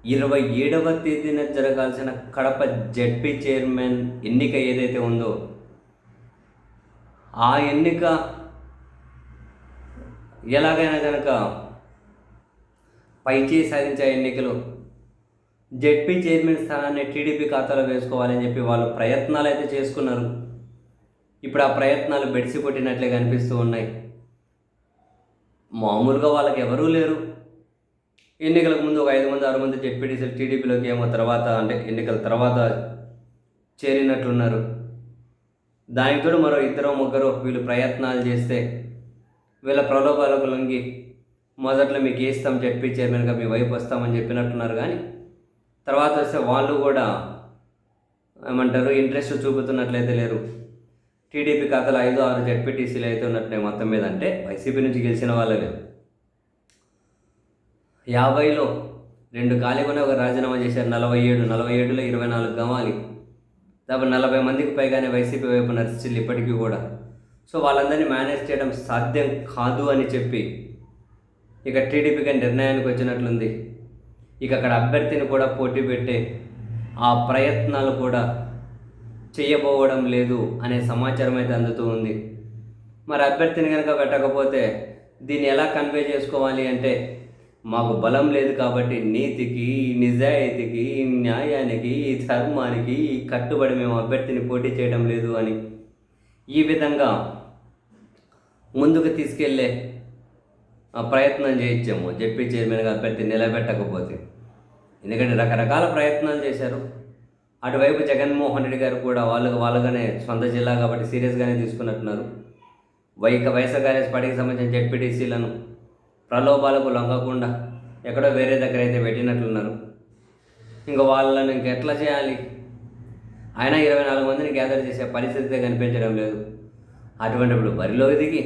27వ తేదీన జరగాల్సిన Kadapa ZP chairman ఎన్నిక ఏదైతే ఉందో, ఆ ఎన్నిక ఎలాగైనా కనుక పైచేయి సాధించే ఎన్నికలు జెడ్పీ చైర్మన్ స్థానాన్ని టీడీపీ ఖాతాలో వేసుకోవాలని చెప్పి వాళ్ళు ప్రయత్నాలు అయితే చేసుకున్నారు. ఇప్పుడు ఆ ప్రయత్నాలు బెడిసి కొట్టినట్లే కనిపిస్తూ ఉన్నాయి. మామూలుగా వాళ్ళకి ఎవరూ లేరు. ఎన్నికలకు ముందు ఒక 5 మంది 6 మంది జెడ్పీటీసీలు టీడీపీలోకి ఏమో తర్వాత అంటే ఎన్నికల తర్వాత చేరినట్లున్నారు. దానికి తోడు మరో 2-3 వీళ్ళు ప్రయత్నాలు చేస్తే వీళ్ళ ప్రలోభాలకు లొంగి మొదట్లో మీకు ఇస్తాం జెడ్పీ చైర్మన్గా మీ వైపు వస్తామని చెప్పినట్టున్నారు. కానీ తర్వాత వస్తే వాళ్ళు కూడా ఏమంటారు ఇంట్రెస్ట్ చూపుతున్నట్లయితే లేరు. టీడీపీ ఖాతాలో 5-6 జెడ్పీటీసీలు అయితే ఉన్నట్టున్నాయి మొత్తం మీద. అంటే వైసీపీ నుంచి గెలిచిన వాళ్ళవే. 50లో 2 ఖాళీగానే ఒక రాజీనామా చేశారు. 47లో 24 కావాలి. దాదాపు 40 మందికి పైగానే వైసీపీ వైపు నర్సిల్లు ఇప్పటికీ కూడా. సో వాళ్ళందరినీ మేనేజ్ చేయడం సాధ్యం కాదు అని చెప్పి ఇక టీడీపీకి నిర్ణయానికి వచ్చినట్లుంది. ఇక అక్కడ అభ్యర్థిని కూడా పోటీ పెట్టే ఆ ప్రయత్నాలు కూడా చేయబోవడం లేదు అనే సమాచారం అయితే అందుతూ ఉంది. మరి అభ్యర్థిని కనుక పెట్టకపోతే దీన్ని ఎలా కన్వే చేసుకోవాలి అంటే, మాకు బలం లేదు కాబట్టి నీతికి, నిజాయితీకి, న్యాయానికి, ధర్మానికి కట్టుబడి మేము అభ్యర్థిని పోటీ చేయడం లేదు అని ఈ విధంగా ముందుకు తీసుకెళ్లే ప్రయత్నం చేయించాము జెడ్పీ చైర్మన్గా అభ్యర్థి నిలబెట్టకపోతే. ఎందుకంటే రకరకాల ప్రయత్నాలు చేశారు. అటువైపు జగన్మోహన్ రెడ్డి గారు కూడా వాళ్ళగానే సొంత జిల్లా కాబట్టి సీరియస్గానే తీసుకున్నట్టున్నారు. వైఎస్ఆర్ కాంగ్రెస్ పార్టీకి సంబంధించిన జెడ్పీటీసీలను ప్రలోభాలకు లొంగకుండా ఎక్కడో వేరే దగ్గర అయితే పెట్టినట్లున్నారు. ఇంకా వాళ్ళని ఇంకెట్లా చేయాలి? ఆయన 24 మందిని గ్యాదర్ చేసే పరిస్థితి కనిపించడం లేదు. అటువంటిప్పుడు బరిలోకి దిగి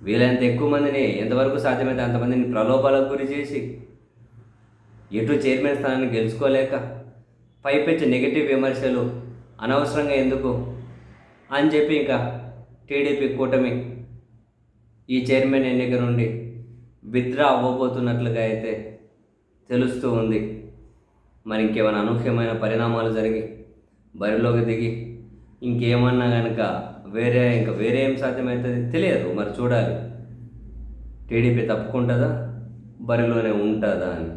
వీలైనంత ఎక్కువ మందిని ఎంతవరకు సాధ్యమైతే అంతమందిని ప్రలోభాలకు గురి చేసి ఎటు చైర్మన్ స్థానాన్ని గెలుచుకోలేక పైపెచ్చి నెగిటివ్ విమర్శలు అనవసరంగా ఎందుకు అని చెప్పి ఇంకా టీడీపీ కూటమి ఈ చైర్మన్ ఎన్నిక నుండి విత్డ్రా అవ్వబోతున్నట్లుగా అయితే తెలుస్తూ ఉంది. మరి ఇంకేమైనా అనూహ్యమైన పరిణామాలు జరిగి బరిలోకి దిగి ఇంకేమన్నా కనుక వేరే ఏం సాధ్యమవుతుంది తెలియదు. మరి చూడాలి టీడీపీ తప్పుకుంటుందా బరిలోనే ఉంటుందా అని.